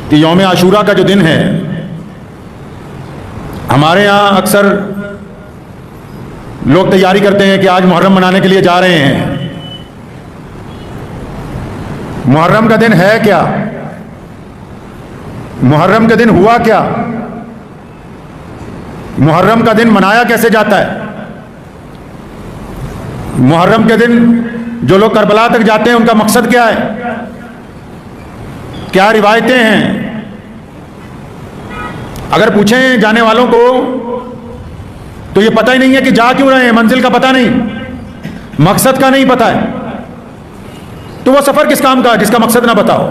कि यौम आशूरा का जो दिन है, हमारे यहाँ अक्सर लोग तैयारी करते हैं कि आज मुहर्रम मनाने के लिए जा रहे हैं। मुहर्रम का दिन है क्या? मुहर्रम के दिन हुआ क्या? मुहर्रम का दिन मनाया कैसे जाता है? मुहर्रम के दिन जो लोग करबला तक जाते हैं उनका मकसद क्या है? क्या रिवायतें हैं? अगर पूछें जाने वालों को तो ये पता ही नहीं है कि जा क्यों रहे हैं, मंजिल का पता नहीं, मकसद का नहीं पता है। तो वो सफर किस काम का है जिसका मकसद ना बताओ,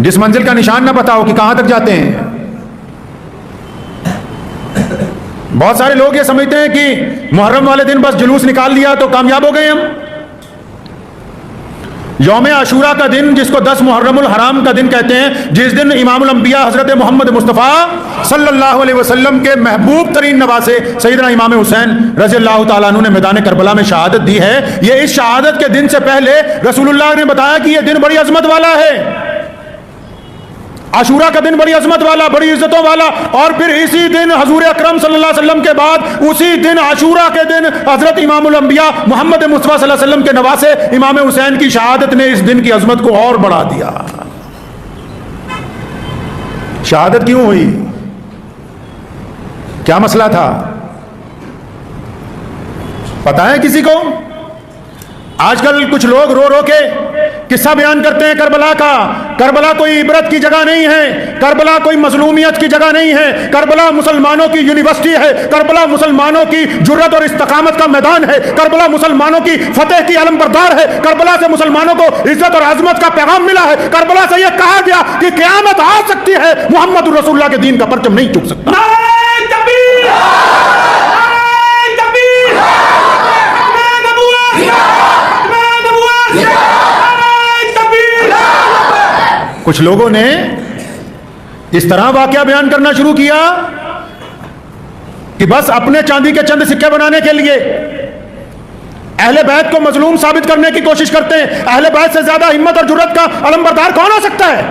जिस मंजिल का निशान ना बताओ कि कहां तक जाते हैं। बहुत सारे लोग ये समझते हैं कि मुहर्रम वाले दिन बस जुलूस निकाल लिया तो कामयाब हो गए हम। यौम आशूरा का दिन, जिसको 10 मुहर्रमुल हराम का दिन कहते हैं, जिस दिन इमामुल अंबिया हजरत मोहम्मद मुस्तफ़ा सल्लल्लाहु अलैहि वसल्लम के महबूब तरीन नवासे सैयदना इमाम हुसैन रज़ियल्लाहु ताला अन्हु ने मैदान करबला में शहादत दी है। ये इस शहादत के दिन से पहले रसूलुल्लाह ने बताया कि यह दिन बड़ी अजमत वाला है। आशूरा का दिन बड़ी अजमत वाला, बड़ी इज्जतों वाला। और फिर इसी दिन हजूर अकरम सल्लल्लाहु अलैहि वसल्लम के बाद उसी दिन आशूरा के दिन हजरत इमामुल अंबिया मोहम्मद मुस्तफा सल्लल्लाहु अलैहि वसल्लम के नवासे इमाम हुसैन की शहादत ने इस दिन की अजमत को और बढ़ा दिया। शहादत क्यों हुई? क्या मसला था? पता है किसी को? आजकल कुछ लोग रो रो के किस्सा बयान करते हैं करबला का। करबला कोई इबरत की जगह नहीं है, करबला कोई मजलूमियत की जगह नहीं है, करबला मुसलमानों की यूनिवर्सिटी है, करबला मुसलमानों की जुर्रत और इस्तकामत का मैदान है, करबला मुसलमानों की फतेह की अलमबरदार है, करबला से मुसलमानों को इज्जत और आजमत का पैगाम मिला है। करबला से यह कहा गया कि क़यामत आ सकती है, मोहम्मद रसूलुल्लाह के दीन का परचम नहीं चूक सकता। कुछ लोगों ने इस तरह वाकया बयान करना शुरू किया कि बस अपने चांदी के चंद सिक्के बनाने के लिए अहले बैत को मजलूम साबित करने की कोशिश करते हैं। अहले बैत से ज्यादा हिम्मत और जुर्रत का अलमबरदार कौन हो सकता है?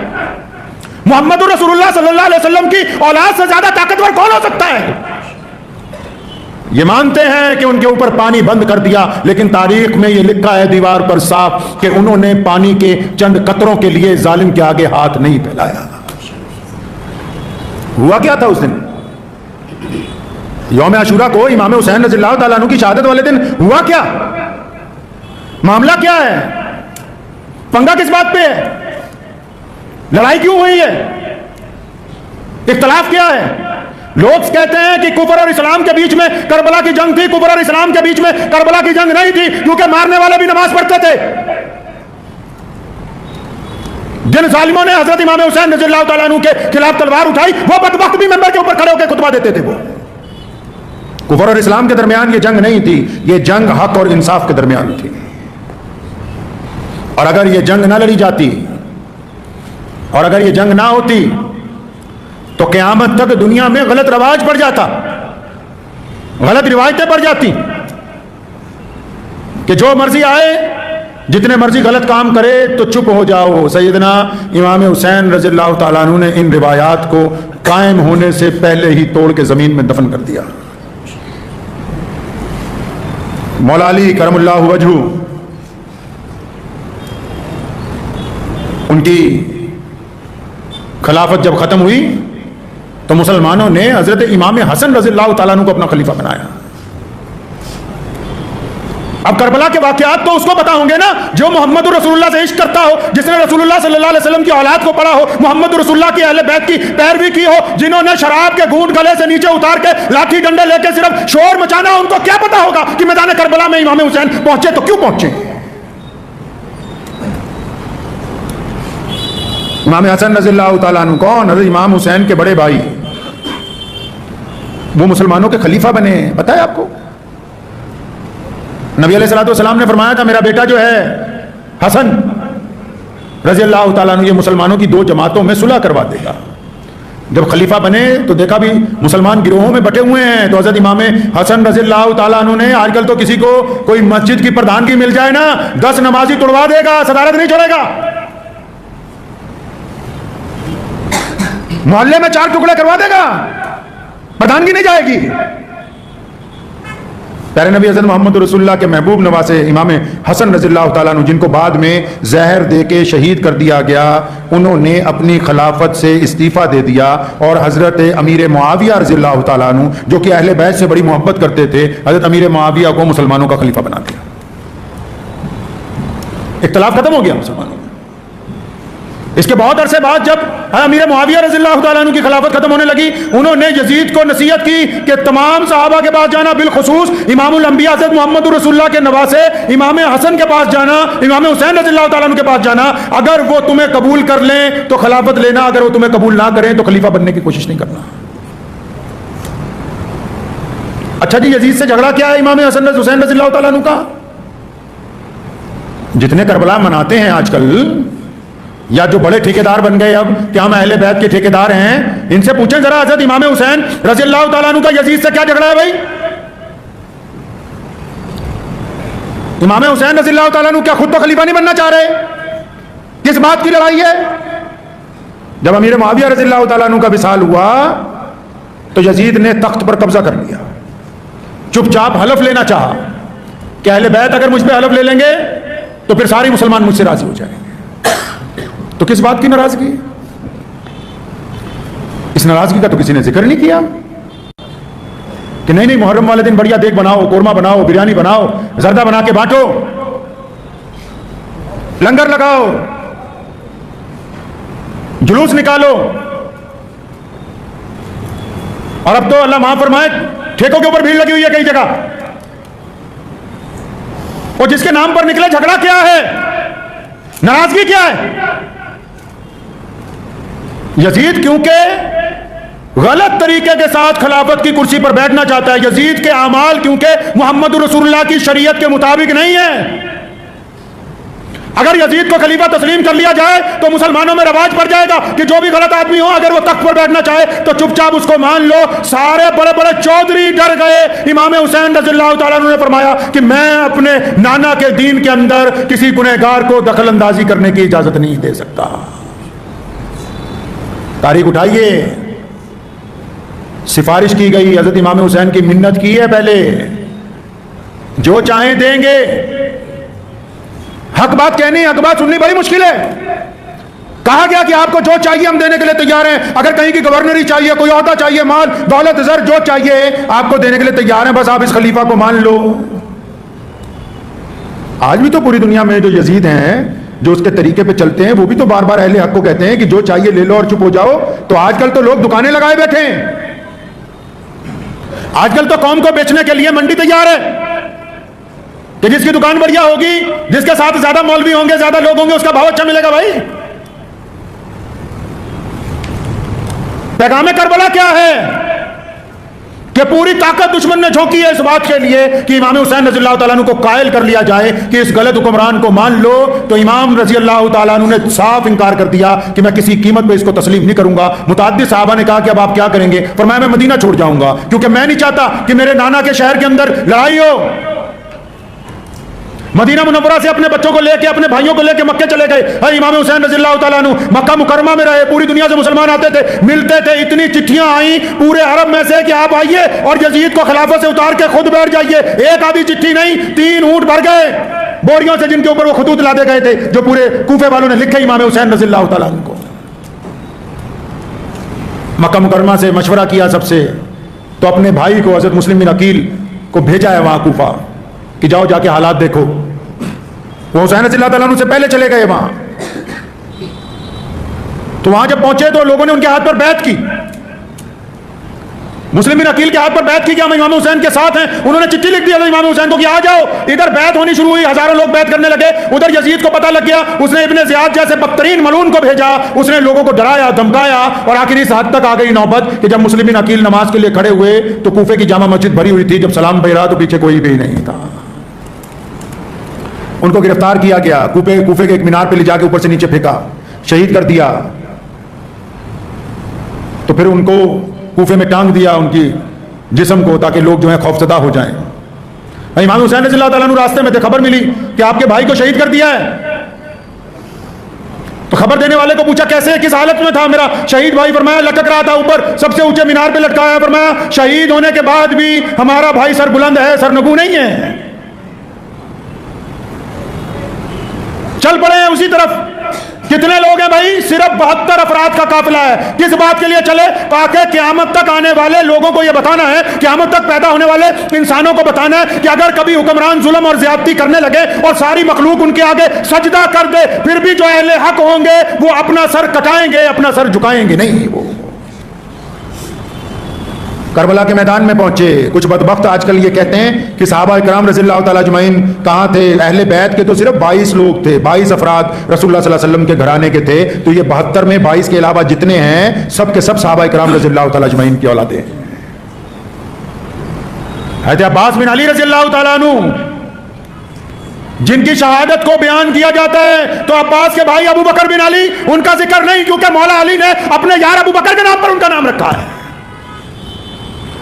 मोहम्मद रसूलुल्लाह सल्लल्लाहु अलैहि वसल्लम की औलाद से ज्यादा ताकतवर कौन हो सकता है? ये मानते हैं कि उनके ऊपर पानी बंद कर दिया, लेकिन तारीख में ये लिखा है दीवार पर साफ कि उन्होंने पानी के चंद कतरों के लिए जालिम के आगे हाथ नहीं फैलाया। हुआ क्या था उस दिन? यौम आशूरा को इमाम हुसैन रज़ियल्लाहु ताला अन्हु की शहादत वाले दिन हुआ क्या? मामला क्या है? पंगा किस बात पे है? लड़ाई क्यों हुई है? इख्तलाफ क्या है? लोग कहते हैं कि कुफर और इस्लाम के बीच में करबला की जंग थी। कुफर और इस्लाम के बीच में करबला की जंग नहीं थी, क्योंकि मारने वाले भी नमाज पढ़ते थे। जिन जालिमों ने हजरत इमाम हुसैन रज़ियल्लाहु ताला अन्हु के खिलाफ तलवार उठाई, वो बदबख्त भी मेंबर के ऊपर खड़े होकर खुतबा देते थे। वो कुफर और इस्लाम के दरमियान ये जंग नहीं थी, ये जंग हक और इंसाफ के दरमियान थी। और अगर ये जंग ना लड़ी जाती और अगर ये जंग ना होती तो क़यामत तक दुनिया में गलत रवाज पड़ जाता, गलत रिवायतें पड़ जाती कि जो मर्जी आए, जितने मर्जी गलत काम करे तो चुप हो जाओ। सैयदना इमाम हुसैन रज़ियल्लाहु ताला अन्हु ने इन रिवायात को कायम होने से पहले ही तोड़ के जमीन में दफन कर दिया। मौला अली करमुल्लाहु वजहू, उनकी खिलाफत जब खत्म हुई तो मुसलमानों ने हजरत इमाम हसन रज़ियल्लाहु ताला अन्हु को अपना खलीफा बनाया। अब करबला के वाकयात तो उसको पता होंगे ना जो मोहम्मद रसूलुल्लाह से इश्क करता हो, जिसने रसूलुल्लाह सल्लल्लाहु अलैहि वसल्लम की औलाद को पढ़ा हो, मोहम्मद रसूलुल्लाह की अहले बैत की पैरवी की हो, जिन्होंने शराब के घूंट गले से नीचे उतार के लाठी डंडे लेके सिर्फ शोर मचाना, उनको क्या पता होगा कि मैदान करबला में इमाम हुसैन पहुंचे तो क्यों पहुंचे? इमाम हसन रज़ियल्लाहु ताला अन्हु कौन? हज़रत इमाम हुसैन के बड़े भाई, वो मुसलमानों के खलीफा बने। पता है आपको? नबी अलैहिस्सलातु वस्सलाम ने फरमाया था मेरा बेटा जो है हसन रज़ियल्लाहु ताला अन्हु ये मुसलमानों की 2 जमातों में सुलह करवा देगा। जब खलीफा बने तो देखा भी मुसलमान गिरोहों में बटे हुए हैं, तो हजरत इमाम हसन रज़ियल्लाहु ताला अन्हु ने, आजकल तो किसी को कोई मस्जिद की प्रधानगी मिल जाए ना, 10 नमाजी तुड़वा देगा, सदारत नहीं छोड़ेगा। मोहल्ले में 4 टुकड़े करवा देगा, प्रधानगी नहीं जाएगी। प्यारे नबी हज़रत मोहम्मद रसूलुल्लाह के महबूब नवासे इमाम हसन रज़ियल्लाहु ताला अन्हु, जिनको बाद में जहर दे के शहीद कर दिया गया, उन्होंने अपनी खिलाफत से इस्तीफ़ा दे दिया और हज़रत अमीर मुआविया रज़ियल्लाहु ताला अन्हु, जो कि अहले बैत से बड़ी मोहब्बत करते थे, हज़रत अमीर मुआविया को मुसलमानों का खलीफा बना दिया। इख्तिलाफ खत्म हो गया मुसलमानों में। इसके बहुत अरसे बाद जब अमीर मुआविया रज़ियल्लाहु ताला अन्हु की खिलाफत खत्म होने लगी, उन्होंने यजीद को नसीहत की कि तमाम सहाबा के पास जाना, बिलखुसूस इमामुल अंबिया हज़रत मोहम्मद रसूलुल्लाह के नवासे इमाम हसन के पास जाना, इमाम हुसैन रज़ियल्लाहु ताला अन्हु के पास जाना। अगर वो तुम्हें कबूल कर लें तो खिलाफत लेना, अगर वो तुम्हें कबूल ना करें तो खलीफा बनने की कोशिश नहीं करना। अच्छा जी, यजीद से झगड़ा क्या है इमाम हसन हुसैन रज़ियल्लाहु ताला अन्हु का? जितने करबला मनाते हैं आजकल, या जो बड़े ठेकेदार बन गए अब कि हम अहले बैत के ठेकेदार हैं, इनसे पूछें जरा हज़रत इमाम हुसैन रज़ियल्लाहु ताला अन्हु का यजीद से क्या झगड़ा है भाई? इमाम हुसैन रज़ियल्लाहु ताला अन्हु क्या खुद तो खलीफा नहीं बनना चाह रहे? किस बात की लड़ाई है? जब अमीर मुआविया रज़ियल्लाहु ताला अन्हु का विसाल हुआ तो यजीद ने तख्त पर कब्जा कर लिया। चुपचाप हलफ लेना चाहा कि अहले बैत अगर मुझ पर हलफ ले लेंगे तो फिर सारे मुसलमान मुझसे राजी हो जाएंगे। तो किस बात की नाराजगी? इस नाराजगी का तो किसी ने जिक्र नहीं किया कि नहीं मुहर्रम वाले दिन बढ़िया देग बनाओ, कोरमा बनाओ, बिरयानी बनाओ, जर्दा बना के बांटो, लंगर लगाओ, जुलूस निकालो। और अब तो अल्लाह माफ फरमाए ठेकों के ऊपर भीड़ लगी हुई है कई जगह, और जिसके नाम पर निकले झगड़ा क्या है, नाराजगी क्या है? यजीद क्योंकि गलत तरीके के साथ खिलाफत की कुर्सी पर बैठना चाहता है। यजीद के अमाल क्योंकि मोहम्मद रसूलुल्लाह की शरीयत के मुताबिक नहीं है। अगर यजीद को खलीफा तस्लीम कर लिया जाए तो मुसलमानों में रवाज पड़ जाएगा कि जो भी गलत आदमी हो, अगर वो तख्त पर बैठना चाहे तो चुपचाप उसको मान लो। सारे बड़े बड़े चौधरी डर गए। इमाम हुसैन रज़ियल्लाहु ताला अन्हु ने फरमाया कि मैं अपने नाना के दीन के अंदर किसी गुनहगार को दखल अंदाजी करने की इजाजत नहीं दे सकता। तारीख उठाइए, सिफारिश की गई, हजरत इमाम हुसैन की मिन्नत की है पहले, जो चाहें देंगे। हक बात कहनी, हक बात सुननी बड़ी मुश्किल है। कहा गया कि आपको जो चाहिए हम देने के लिए तैयार हैं। अगर कहीं की गवर्नरी चाहिए, कोई ओहदा चाहिए, माल दौलत जर जो चाहिए आपको देने के लिए तैयार हैं, बस आप इस खलीफा को मान लो। आज भी तो पूरी दुनिया में जो यजीद हैं, जो उसके तरीके पे चलते हैं, वो भी तो बार बार अहले हक को कहते हैं कि जो चाहिए ले लो और चुप हो जाओ। तो आजकल तो लोग दुकानें लगाए बैठे हैं। आजकल तो कौम को बेचने के लिए मंडी तैयार है कि जिसकी दुकान बढ़िया होगी, जिसके साथ ज्यादा मौलवी होंगे, ज्यादा लोग होंगे, उसका भाव अच्छा मिलेगा। भाई पैगाम करबला क्या है कि पूरी ताकत दुश्मन ने झोंकी है इस बात के लिए कि इमाम हुसैन रज़ियल्लाहु ताला अन्हु को कायल कर लिया जाए कि इस गलत हुक्मरान को मान लो। तो इमाम रज़ियल्लाहु ताला अन्हु ने साफ इनकार कर दिया कि मैं किसी कीमत पे इसको तस्लीम नहीं करूंगा। मुताद्दिद सहाबा ने कहा कि अब आप क्या करेंगे? फरमाया मैं मदीना छोड़ जाऊंगा, क्योंकि मैं नहीं चाहता कि मेरे नाना के शहर के अंदर लड़ाई हो। मदीना मुनव्वरा से अपने बच्चों को लेके, अपने भाइयों को लेके मक्के चले गए। इमाम हुसैन रज़ियल्लाहु ताला अन्हु मक्का मुकरमा में रहे। पूरी दुनिया से मुसलमान आते थे, मिलते थे। इतनी चिट्ठियां आई पूरे अरब में से कि आप आइए और यजीद को खिलाफत से उतार के खुद बैठ जाइए। एक आधी चिट्ठी नहीं, 3 ऊंट भर गए बोरियों से, जिनके ऊपर वो खतूत लादे गए थे, जो पूरे कूफे वालों ने लिखे इमाम हुसैन रज़ियल्लाहु ताला अन्हु को। मक्का मुकरमा से मशवरा किया सबसे, तो अपने भाई को हज़रत मुस्लिम बिन अकील को भेजा है वहां कूफा कि जाओ जाके हालात देखो। वो हुसैन रज़ियल्लाहु ताला अन्हु से पहले चले गए वहां। तो वहां जब पहुंचे तो लोगों ने उनके हाथ पर बैत की, मुस्लिम बिन अकील के हाथ पर बैत की कि हम इमाम हुसैन के साथ हैं। उन्होंने चिट्ठी लिख दी इमाम हुसैन को कि आ जाओ। इधर बैत होनी शुरू हुई, हजारों लोग बैत करने लगे। उधर यजीद को पता लग गया, उसने इब्ने ज़ियाद जैसे बदतरीन मलून को भेजा। उसने लोगों को डराया, धमकाया, और आखिर इस हद तक आ गई नौबत कि जब मुस्लिम बिन अकील नमाज के लिए खड़े हुए तो कूफे की जामा मस्जिद भरी हुई थी। जब सलाम पहरा तो पीछे कोई भी नहीं था। उनको गिरफ्तार किया गया, कूफे के एक मीनार पे ले जाके ऊपर से नीचे फेंका, शहीद कर दिया। तो फिर उनको कूफे में टांग दिया उनकी जिस्म को, ताकि लोग जो है खौफजदा हो जाएं। इमाम हुसैन रज़ियल्लाहु ताला अन्हु रास्ते में थे, खबर मिली कि आपके भाई को शहीद कर दिया है। तो खबर देने वाले को पूछा कैसे, किस हालत में था मेरा शहीद भाई? फरमाया लटक रहा था ऊपर सबसे ऊंचे मीनार पे लटकाया। फरमाया शहीद होने के बाद भी हमारा भाई सर बुलंद है, सरनगू नहीं है। चल पड़े हैं उसी तरफ। कितने लोग हैं भाई? सिर्फ 72 अफराद का काफिला है। किस बात के लिए चले? ताकि क़यामत तक आने वाले लोगों को यह बताना है, क़यामत तक पैदा होने वाले इंसानों को बताना है कि अगर कभी हुक्मरान जुल्म और ज्यादती करने लगे और सारी मखलूक उनके आगे सजदा कर दे, फिर भी जो अहले हक होंगे वो अपना सर कटाएंगे, अपना सर झुकाएंगे नहीं। वो करबला के मैदान में पहुंचे। कुछ बदबख्त आजकल ये कहते हैं कि सहाबा किराम रज़ियल्लाहु ताला अजमईन कहाँ थे? अहले बैत के तो सिर्फ 22 लोग थे, 22 अफराद रसूलुल्लाह सल्लल्लाहु अलैहि वसल्लम के घराने के थे। तो ये 72 में 22 के अलावा जितने हैं सब के सब सहाबा किराम रज़ियल्लाहु ताला अजमईन की औलादे हैं। हज़रत अब्बास बिन अली रज़ियल्लाहु ताला अन्हु जिनकी शहादत को बयान किया जाता है तो अब्बास के भाई अबू बकर बिन अली, उनका जिक्र नहीं, क्योंकि मौला अली ने अपने यार अबू बकर के नाम पर उनका नाम रखा है।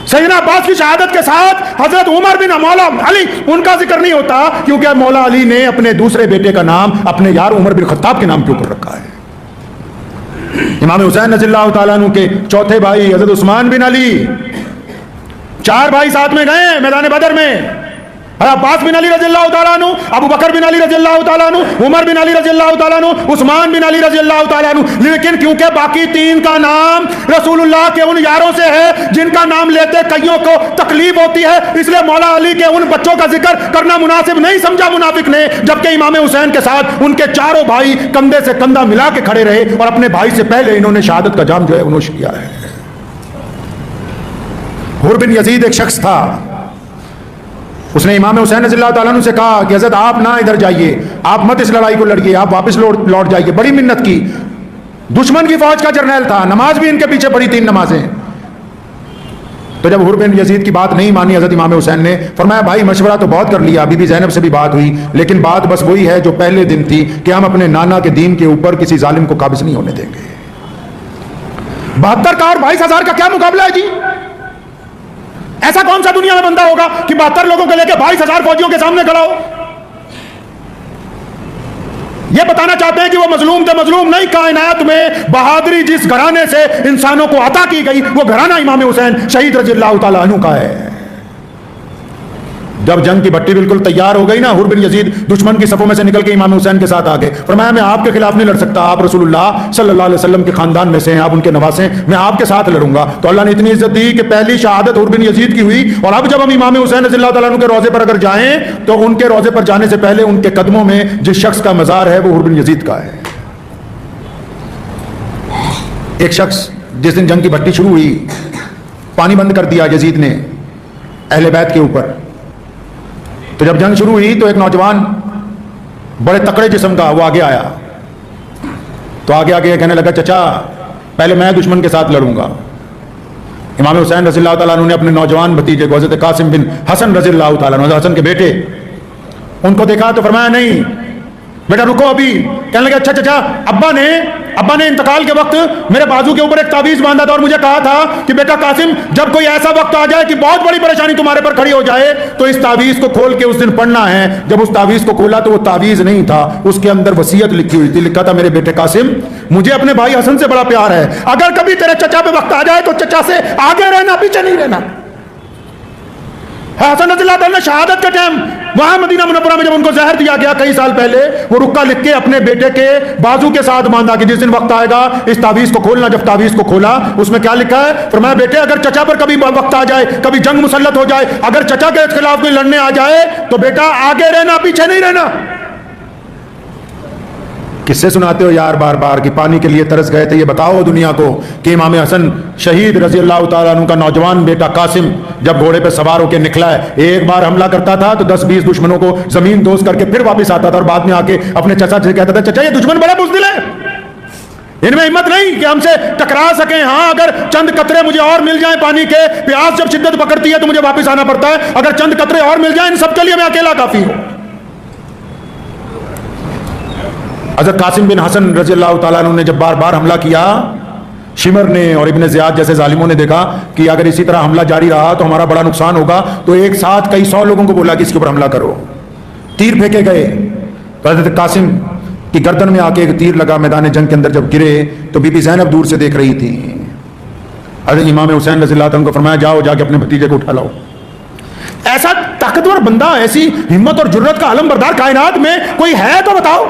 सैयदना अब्बास की शहादत के साथ हजरत उमर बिन मौला अली, उनका जिक्र नहीं होता, क्योंकि मौला अली ने अपने दूसरे बेटे का नाम अपने यार उमर बिन खत्ताब के नाम के ऊपर रखा है। इमाम हुसैन रज़ियल्लाहु ताला अन्हु के चौथे भाई हजरत उस्मान बिन अली, 4 भाई साथ में गए मैदान बदर में। अब्बास बिन अली रज़ियल्लाहु ताला अन्हु, अबू बकर बिन अली रज़ियल्लाहु ताला अन्हु, उमर बिन अली रज़ियल्लाहु ताला अन्हु, उस्मान बिन अली रज़ियल्लाहु ताला अन्हु। लेकिन क्योंकि बाकी 3 का नाम रसूलुल्लाह के उन यारों से है जिनका नाम लेते कईयों को तकलीफ होती है, इसलिए मौला अली के उन बच्चों का जिक्र करना मुनासिब नहीं समझा मुनाफिक ने। जबकि इमाम हुसैन के साथ उनके चारों भाई कंधे से कंधा मिला के खड़े रहे और अपने भाई से पहले इन्होंने शहादत का जाम जो है उन्होंने किया है। हुर बिन यजीद एक शख्स था, उसने इमाम हुसैन रज़ियल्लाहु ताला अन्हु से कहा कि हज़रत आप ना इधर जाइए, आप मत इस लड़ाई को लड़िए, आप वापस लौट जाइए। बड़ी मिन्नत की, दुश्मन की फौज का जर्नैल था, नमाज भी इनके पीछे पढ़ी 3 नमाजें। तो जब हुर बिन यजीद की बात नहीं मानी हज़रत इमाम हुसैन ने फरमाया भाई मशवरा तो बहुत कर लिया, बीबी ज़ैनब से भी बात हुई, लेकिन बात बस वही है जो पहले दिन थी कि हम अपने नाना के दीन के ऊपर किसी जालिम को काबिज नहीं होने देंगे। 72 का और 22,000 का क्या मुकाबला है जी? ऐसा कौन सा दुनिया में बंदा होगा कि 72 लोगों को लेकर 22,000 फौजियों के सामने खड़ा हो? यह बताना चाहते हैं कि वो मजलूम थे। मजलूम नहीं, कायनात में बहादुरी जिस घराने से इंसानों को अता की गई वो घराना इमाम हुसैन शहीद रज़ियल्लाहु ताला अन्हु का है। जब जंग की भट्टी बिल्कुल तैयार हो गई ना, हुर बिन यजीद दुश्मन की सफों में से निकल के इमाम हुसैन के साथ आ गए। फरमाया मैं आपके खिलाफ नहीं लड़ सकता, आप रसूलुल्लाह सल्लल्लाहु अलैहि वसल्लम के खानदान में से हैं, आप उनके नवासे हैं, मैं आपके साथ लड़ूंगा। तो अल्लाह ने इतनी इज्जत दी कि पहली शहादत हुर बिन यजीद की हुई। और अब जब हम इमाम हुसैन रज़ियल्लाहु ताला अन्हु के रोजे पर अगर जाएं तो उनके रोजे पर जाने से पहले उनके कदमों में जिस शख्स का मजार है वो हुर बिन यजीद का है। एक शख्स जिस दिन जंग की भट्टी शुरू हुई, पानी बंद कर दिया यजीद ने अहले बैत के ऊपर। तो जब जंग शुरू हुई तो एक नौजवान बड़े तकड़े जिस्म का वो आगे आया, तो आगे आगे कहने लगा चचा पहले मैं दुश्मन के साथ लड़ूंगा। इमाम हुसैन रज़ियल्लाहु ताला अन्हु ने अपने नौजवान भतीजे को हज़रत कासिम बिन हसन रज़ियल्लाहु ताला अन्हु, हसन के बेटे, उनको देखा तो फरमाया नहीं बेटा रुको अभी। कहने लगे अच्छा चचा, अब्बा ने इंतकाल के वक्त मेरे बाजू के ऊपर एक तावीज़ बांधा था और मुझे कहा था कि बेटा कासिम जब कोई ऐसा वक्त आ जाए कि बहुत बड़ी परेशानी तुम्हारे पर खड़ी हो जाए तो इस तावीज़ को खोल के उस दिन पढ़ना है। जब उस तावीज़ को खोला तो वो तावीज़ नहीं था, उसके अंदर वसीयत लिखी हुई थी। लिखा था मेरे बेटे कासिम मुझे अपने भाई हसन से बड़ा प्यार है, अगर कभी तेरे चचा पे वक्त आ जाए तो चचा से आगे रहना, पीछे नहीं रहना। हसन रज़ियल्लाहु ताला शहादत के टाइम वहां मदीना मुनव्वरा में जब उनको जहर दिया गया कई साल पहले, वो रुक्का लिख के अपने बेटे के बाजू के साथ बांधा कि जिस दिन वक्त आएगा इस तावीज़ को खोलना। जब तावीज़ को खोला उसमें क्या लिखा है? फरमाया बेटे अगर चचा पर कभी वक्त आ जाए, कभी जंग मुसल्लत हो जाए, अगर चचा के खिलाफ कोई लड़ने आ जाए तो बेटा आगे रहना, पीछे नहीं रहना। किससे सुनाते हो यार बार बार कि पानी के लिए तरस गए थे? ये बताओ दुनिया को कि इमाम हसन शहीद रज़ियल्लाहु ताला अन्हु का नौजवान बेटा कासिम जब घोड़े पे सवार होकर निकला है, एक बार हमला करता था तो 10-20 दुश्मनों को जमीन दोज करके फिर वापस आता था और बाद में आके अपने चचा से कहता था चचा ये दुश्मन बड़ा बुज़दिल है, इनमें हिम्मत नहीं कि हमसे टकरा सकें। हाँ अगर चंद कतरे मुझे और मिल जाएं पानी के, प्यास जब शिद्दत पकड़ती है तो मुझे वापस आना पड़ता है, अगर चंद कतरे और मिल जाएं इन सबके लिए मैं अकेला काफी हूं। हज़रत कासिम बिन हसन रज़ियल्लाहु ताला अन्हु ने जब बार बार हमला किया, शिमर ने और इब्ने ज़ियाद जैसे जालिमों ने देखा कि अगर इसी तरह हमला जारी रहा तो हमारा बड़ा नुकसान होगा, तो एक साथ कई 100 लोगों को बोला कि इसके ऊपर हमला करो। तीर फेंके गए तो हज़रत कासिम कि गर्दन में आके एक तीर लगा। मैदान जंग के अंदर जब गिरे तो बीबी ज़ैनब दूर से देख रही थी। हज़रत इमाम हुसैन रज़ियल्लाहु अन्हु को फरमाया, जाओ जाके अपने भतीजे को उठा लाओ। ऐसा ताकतवर बंदा, ऐसी हिम्मत और जुर्रत का आलम बरदार कायनात में कोई है तो बताओ।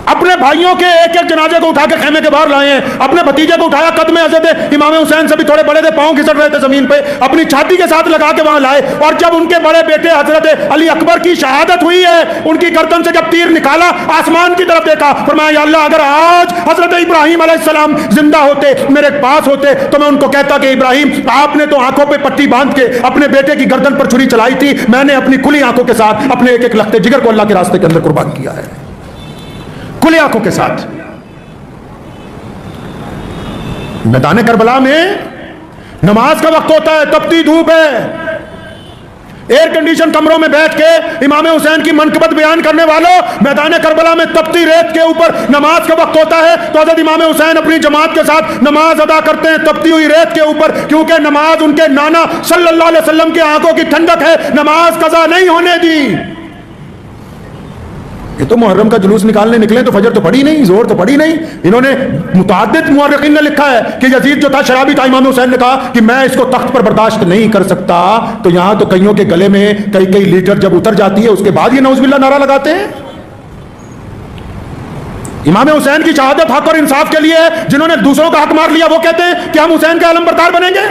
अपने भाइयों के एक एक जनाजे को उठा के खेमे के बाहर लाए हैं। अपने भतीजे को उठाया, कद में हज़रत इमाम हुसैन से भी थोड़े बड़े थे, पांव खिसक रहे थे जमीन पे, अपनी छाती के साथ लगा के वहां लाए। और जब उनके बड़े बेटे हज़रत अली अकबर की शहादत हुई है, उनकी गर्दन से जब तीर निकाला, आसमान की तरफ देखा, फरमाया या अल्लाह, अगर आज हज़रत इब्राहिम अलैहिस्सलाम जिंदा होते, मेरे पास होते, तो मैं उनको कहता कि इब्राहिम, आपने तो आंखों पे पट्टी बांध के अपने बेटे की गर्दन पर छुरी चलाई थी, मैंने अपनी खुली आंखों के साथ अपने एक एक लखते जिगर को अल्लाह के रास्ते के अंदर कुर्बान किया है, खुली आंखों के साथ। मैदान करबला में नमाज का वक्त होता है, तपती धूप है, एयर कंडीशन कमरों में बैठ के इमाम हुसैन की मनकबत बयान करने वालों, मैदान करबला में तपती रेत के ऊपर नमाज का वक्त होता है तो हज़रत इमाम हुसैन अपनी जमात के साथ नमाज अदा करते हैं तपती हुई रेत के ऊपर, क्योंकि नमाज उनके नाना सल्लल्लाहु अलैहि वसल्लम की आंखों की ठंडक है, नमाज कज़ा नहीं होने दी। ये तो मुहर्रम का जुलूस निकालने निकले तो फजर तो पड़ी नहीं, जोर तो पड़ी नहीं। इन्होंने मुताद्दिद मुअर्रिखीन ने लिखा है कि यजीद जो था शराबी था, इमाम हुसैन ने कहा कि मैं इसको तख्त पर बर्दाश्त नहीं कर सकता, तो यहां तो कईयों के गले में कई कई लीटर जब उतर जाती है उसके बाद ये नौज़ुबिल्लाह नारा लगाते हैं। इमाम हुसैन की शहादत हक और इंसाफ के लिए है। जिन्होंने दूसरों का हक मार लिया वो कहते हैं कि हम हुसैन के आलमबरदार बनेंगे।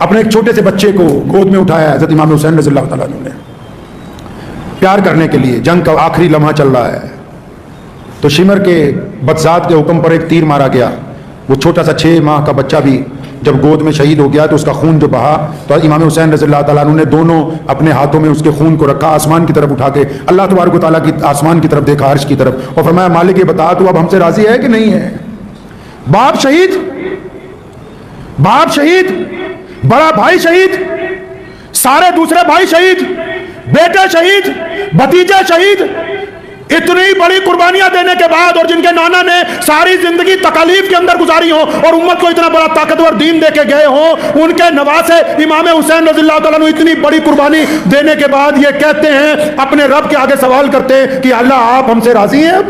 अपने एक छोटे से बच्चे को गोद में उठाया हज़रत इमाम हुसैन रज़ियल्लाहु तआला अन्हु ने, प्यार करने के लिए। जंग का आखिरी लम्हा चल रहा है तो शिमर के बदसात के हुक्म पर एक तीर मारा गया। वो छोटा सा 6 माह का बच्चा भी जब गोद में शहीद हो गया तो उसका खून जो बहा, तो इमाम हुसैन रज़ियल्लाहु तआला अन्हु ने दोनों अपने हाथों में उसके खून को रखा, आसमान की तरफ उठा के अल्लाह तबारक व तआला की आसमान की तरफ देखा, अर्श की तरफ, और फरमाया मालिक ये बता तू अब हमसे राजी है कि नहीं है। बाप शहीद, बाप शहीद, बड़ा भाई शहीद, सारे दूसरे भाई शहीद, बेटे शहीद, भतीजे शहीद, इतनी बड़ी कुर्बानियां देने के बाद, और जिनके नाना ने सारी जिंदगी तकालीफ के अंदर गुजारी हो और उम्मत को इतना बड़ा ताकतवर दीन दे के गए हो, उनके नवासे इमाम हुसैन रज़ियल्लाहु तआला अन्हु इतनी बड़ी कुर्बानी देने के बाद ये कहते हैं, अपने रब के आगे सवाल करते हैं कि अल्लाह आप हमसे राजी हैं। अब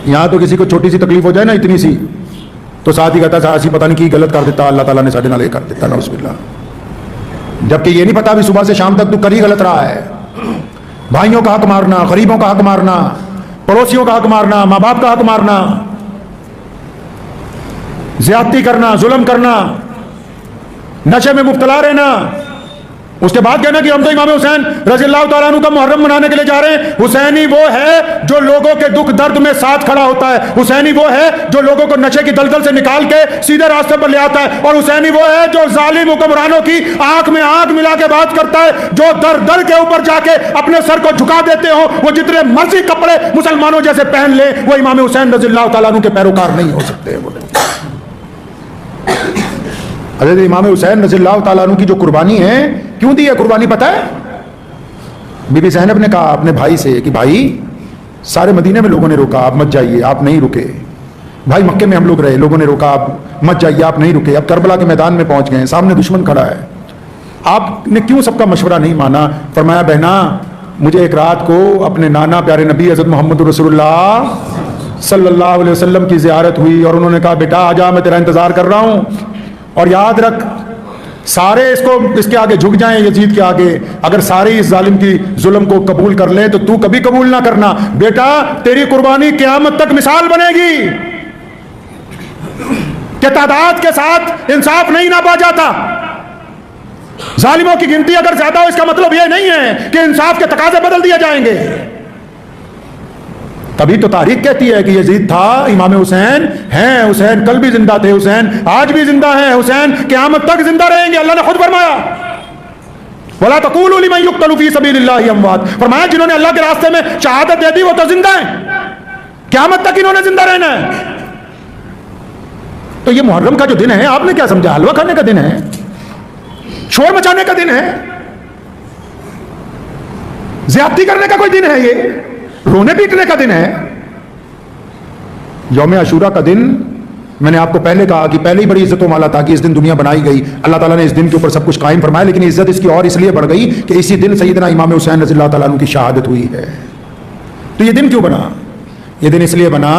यहां तो किसी को छोटी सी तकलीफ हो जाए ना, इतनी सी, तो साथ ही कहता है पता नहीं की गलत कर देता, अल्लाह ताला ने साढ़े नाल कर देता, नौज़ुबिल्लाह। जबकि ये नहीं पता भी सुबह से शाम तक तू कर ही गलत रहा है। भाइयों का हक मारना, गरीबों का हक मारना, पड़ोसियों का हक मारना, माँ बाप का हक मारना, ज्यादती करना, जुल्म करना, नशे में मुब्तला रहना, उसके बाद कहना कि हम तो इमाम हुसैन रज़ियल्लाहु तआला अन्हु का मुहर्रम मनाने के लिए जा रहे हैं। हुसैनी वो है जो लोगों के दुख दर्द में साथ खड़ा होता है, हुसैनी वो है जो लोगों को नशे की दलदल से निकाल के सीधे रास्ते पर ले आता है, और हुसैनी वो है जो जालिम हुक्मरानों की आंख में आंख मिला के बात करता है, जो दर दर के ऊपर जाके अपने सर को झुका देते हो, वो जितने मर्जी कपड़े मुसलमानों जैसे पहन ले, वो इमाम हुसैन रज़ियल्लाहु तआला अन्हु के पैरोकार नहीं हो सकते। हज़रत इमाम हुसैन रज़ियल्लाहु तआला अन्हु की जो कुर्बानी है, क्यों दी है कुर्बानी पता है? बीबी ज़ैनब ने कहा अपने भाई से कि भाई सारे मदीने में लोगों ने रोका, आप मत जाइए, आप नहीं रुके। भाई मक्के में हम लोग रहे, लोगों ने रोका, आप मत जाइए, आप नहीं रुके। अब करबला के मैदान में पहुंच गए, सामने दुश्मन खड़ा है, आपने क्यों सबका मशवरा नहीं माना? फरमाया बहना, मुझे एक रात को अपने नाना प्यारे नबी हज़रत मोहम्मद रसूलुल्लाह सल्लल्लाहु अलैहि वसल्लम की ज़ियारत हुई, और उन्होंने कहा बेटा आजा, मैं तेरा इंतज़ार कर रहा हूँ, और याद रख सारे इसके आगे झुक जाएं, यजीद के आगे, अगर सारे इस जालिम की जुल्म को कबूल कर ले तो तू कभी कबूल ना करना। बेटा तेरी कुर्बानी क़यामत तक मिसाल बनेगी कि तादाद के साथ इंसाफ नहीं नापा जाता। जालिमों की गिनती अगर ज्यादा हो इसका मतलब यह नहीं है कि इंसाफ के तकाजे बदल दिए जाएंगे। तभी तो तारीख कहती है कि यजीद था, इमाम हुसैन हैं, हुसैन कल भी जिंदा थे, हुसैन आज भी जिंदा हैं, हुसैन क़यामत तक जिंदा रहेंगे। अल्लाह ने खुद फरमाया वला तक़ूलू लिमन युक़्तलू फ़ी सबीलिल्लाहि अमवात, फरमाया जिन्होंने अल्लाह के रास्ते में शहादत दे दी वो तो जिंदा हैं, क़यामत तक इन्होंने जिंदा रहना है। तो ये मुहर्रम का जो दिन है आपने क्या समझा? हलवा खाने का दिन है, शोर मचाने का दिन है, ज्यादती करने का कोई दिन है? ये रोने पीटने का दिन है। यौम अशूरा का दिन मैंने आपको पहले कहा कि पहले ही बड़ी इज्जतों वाला था कि इस दिन दुनिया बनाई गई, अल्लाह ताला ने इस दिन के ऊपर सब कुछ कायम फरमाया, लेकिन इज्जत इसकी और इसलिए बढ़ गई कि इसी दिन सैयदना इमाम हुसैन रज़ियल्लाहु ताला अन्हु की शहादत हुई है। तो ये दिन क्यों बना? ये दिन इसलिए बना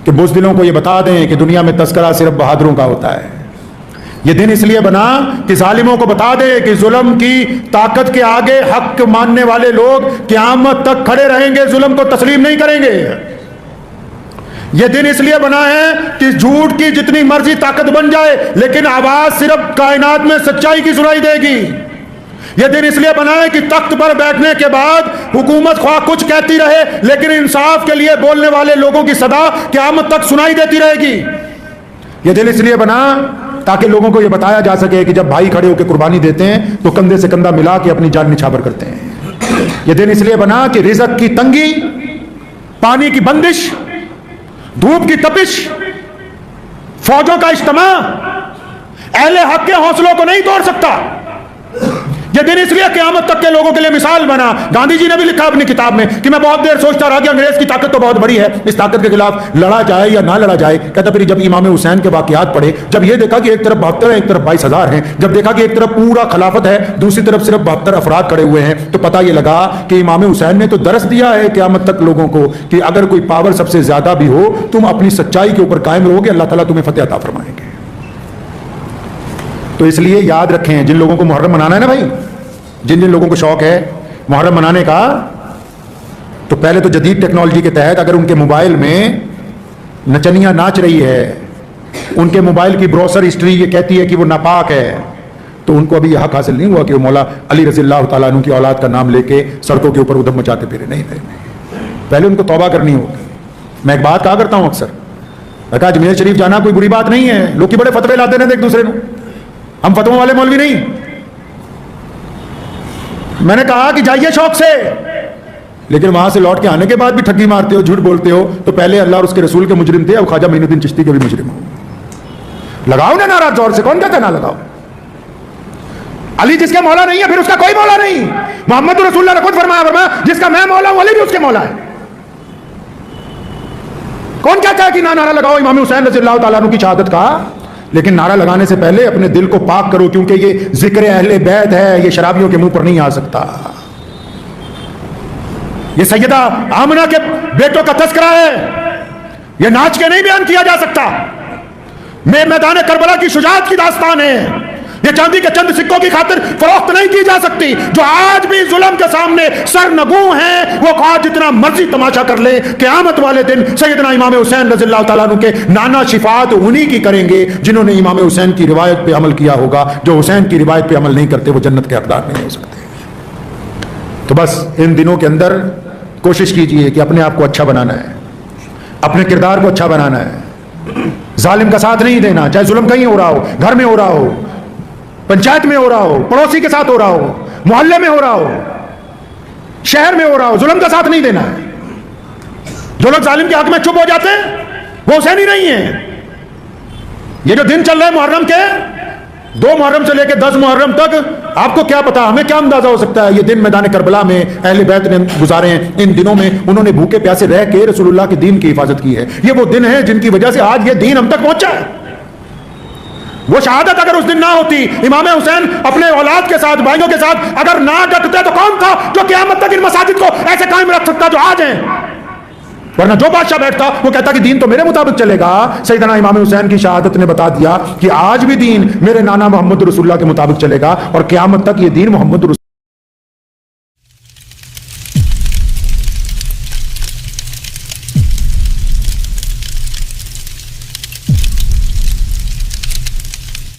कि बुज़दिलों को ये बता दें कि दुनिया में तस्करा सिर्फ बहादुरों का होता है। ये दिन इसलिए बना कि जालिमों को बता दे कि जुल्म की ताकत के आगे हक मानने वाले लोग क़यामत तक खड़े रहेंगे, जुल्म को तस्लीम नहीं करेंगे। यह दिन इसलिए बना है कि झूठ की जितनी मर्जी ताकत बन जाए, लेकिन आवाज सिर्फ कायनात में सच्चाई की सुनाई देगी। यह दिन इसलिए बना है कि तख्त पर बैठने के बाद हुकूमत ख्वाह कुछ कहती रहे, लेकिन इंसाफ के लिए बोलने वाले लोगों की सदा क़यामत तक सुनाई देती रहेगी। यह दिन इसलिए बना ताकि लोगों को यह बताया जा सके कि जब भाई खड़े होकर कुर्बानी देते हैं तो कंधे से कंधा मिला के अपनी जान निछावर करते हैं। यह दिन इसलिए बना कि रिज़्क़ की तंगी, पानी की बंदिश, धूप की तपिश, फौजों का इज्तिमा अहले हक के हौसलों को नहीं तोड़ सकता। यह दिन इसलिए क़यामत तक के लोगों के लिए मिसाल बना। गांधी जी ने भी लिखा अपनी किताब में कि मैं बहुत देर सोचता रहा कि अंग्रेज की ताकत तो बहुत बड़ी है, इस ताकत के खिलाफ लड़ा जाए या ना लड़ा जाए। कहता फिर जब इमाम हुसैन के वाक़यात पढ़े, जब यह देखा कि एक तरफ 72 है, एक तरफ 22,000 हैं, जब देखा कि एक तरफ पूरा खिलाफत है, दूसरी तरफ सिर्फ 72 अफराद खड़े हुए हैं, तो पता यह लगा कि इमाम हुसैन ने तो दरस दिया है क़यामत तक लोगों को कि अगर कोई पावर सबसे ज्यादा भी हो, तुम अपनी सच्चाई के ऊपर कायम रहोगे, अल्लाह ताला तुम्हें फतेह अता फरमाएंगे। तो इसलिए याद रखें, जिन लोगों को मुहर्रम मनाना है ना भाई, जिन जिन लोगों को शौक है मुहर्रम मनाने का, तो पहले तो जदीद टेक्नोलॉजी के तहत अगर उनके मोबाइल में नचनियां नाच रही है, उनके मोबाइल की ब्राउज़र हिस्ट्री ये कहती है कि वो नापाक है, तो उनको अभी यह हक हासिल नहीं हुआ कि वो मौला अली रज़ियल्लाहु ताला अन्हु की औलाद का नाम लेके सड़कों के ऊपर उधम मचाते फिरे। नहीं, पहले उनको तौबा करनी होगी। मैं एक बात कहा करता हूं अक्सर, कहा अजमेर शरीफ जाना कोई बुरी बात नहीं है, लोग की बड़े फतवे लाते रहते एक दूसरे को, हम फतवों वाले मौलवी नहीं। मैंने कहा कि जाइए शौक से, लेकिन वहां से लौट के आने के बाद भी ठगी मारते हो, झूठ बोलते हो, तो पहले अल्लाह और उसके रसूल के मुजरिम थे, अब ख्वाजा मोइनुद्दीन चिश्ती के भी मुजरिम हो। लगाओ ना नारा जोर से, कौन कहता ना लगाओ। अली जिसका मौला नहीं है फिर उसका कोई मौला नहीं। मोहम्मद रसूलुल्लाह ने खुद फरमाया जिसका मैं मौला हूं अली भी उसके मौला है। कौन कहता है कि ना नारा लगाओ इमाम हुसैन रज़ियल्लाहु ताला अन्हु की शहादत का? लेकिन नारा लगाने से पहले अपने दिल को पाक करो, क्योंकि ये जिक्र अहले बैत है, ये शराबियों के मुंह पर नहीं आ सकता। ये सैयदा आमना के बेटों का तस्करा है, ये नाच के नहीं बयान किया जा सकता। मैदान करबला की शुजाअत की दास्तान है, ये चांदी के चंद सिक्कों की खातिर फरोख्त नहीं की जा सकती। जो आज भी जुल्म के सामने सरनगू हैं, वो ख्वाह जितना मर्जी तमाशा कर ले, क़यामत वाले दिन सैयदना इमाम हुसैन रज़ियल्लाहु ताला अन्हु के नाना शिफात उन्हीं की करेंगे जिन्होंने इमाम हुसैन की रिवायत पे अमल किया होगा। जो हुसैन की रिवायत पे अमल नहीं करते वो जन्नत के हकदार नहीं हो सकते। तो बस इन दिनों के अंदर कोशिश कीजिए कि अपने आप को अच्छा बनाना है, अपने किरदार को अच्छा बनाना है, जालिम का साथ नहीं देना, चाहे जुल्म कहीं हो रहा हो, घर में हो रहा हो, पंचायत में हो रहा हो, पड़ोसी के साथ हो रहा हो, मोहल्ले में हो रहा हो, शहर में हो रहा हो, जुल्म का साथ नहीं देना है। जो लोग जालिम के हक में चुप हो जाते हैं वो हुसैनी नहीं है। ये जो दिन चल रहे हैं मुहर्रम के, 2 मुहर्रम से लेकर 10 मुहर्रम तक, आपको क्या पता, हमें क्या अंदाजा हो सकता है ये दिन मैदान करबला में अहले बैत ने गुजारे हैं। इन दिनों में उन्होंने भूखे प्यासे रह के रसूलुल्लाह के दीन की हिफाजत की है। ये वो दिन है जिनकी वजह से आज ये दीन हम तक पहुंचा है। वो शहादत अगर उस दिन ना होती, इमाम हुसैन अपने औलाद के साथ, भाइयों के साथ अगर ना डटते, तो कौन था जो क़यामत तक इन मसाजिद को ऐसे कायम रख सकता जो आज हैं? वरना जो बादशाह बैठता वो कहता कि दीन तो मेरे मुताबिक चलेगा। सैयदना इमाम हुसैन की शहादत ने बता दिया कि आज भी दीन मेरे नाना मोहम्मद रसूलुल्लाह के मुताबिक चलेगा और क़यामत तक ये दीन मोहम्मद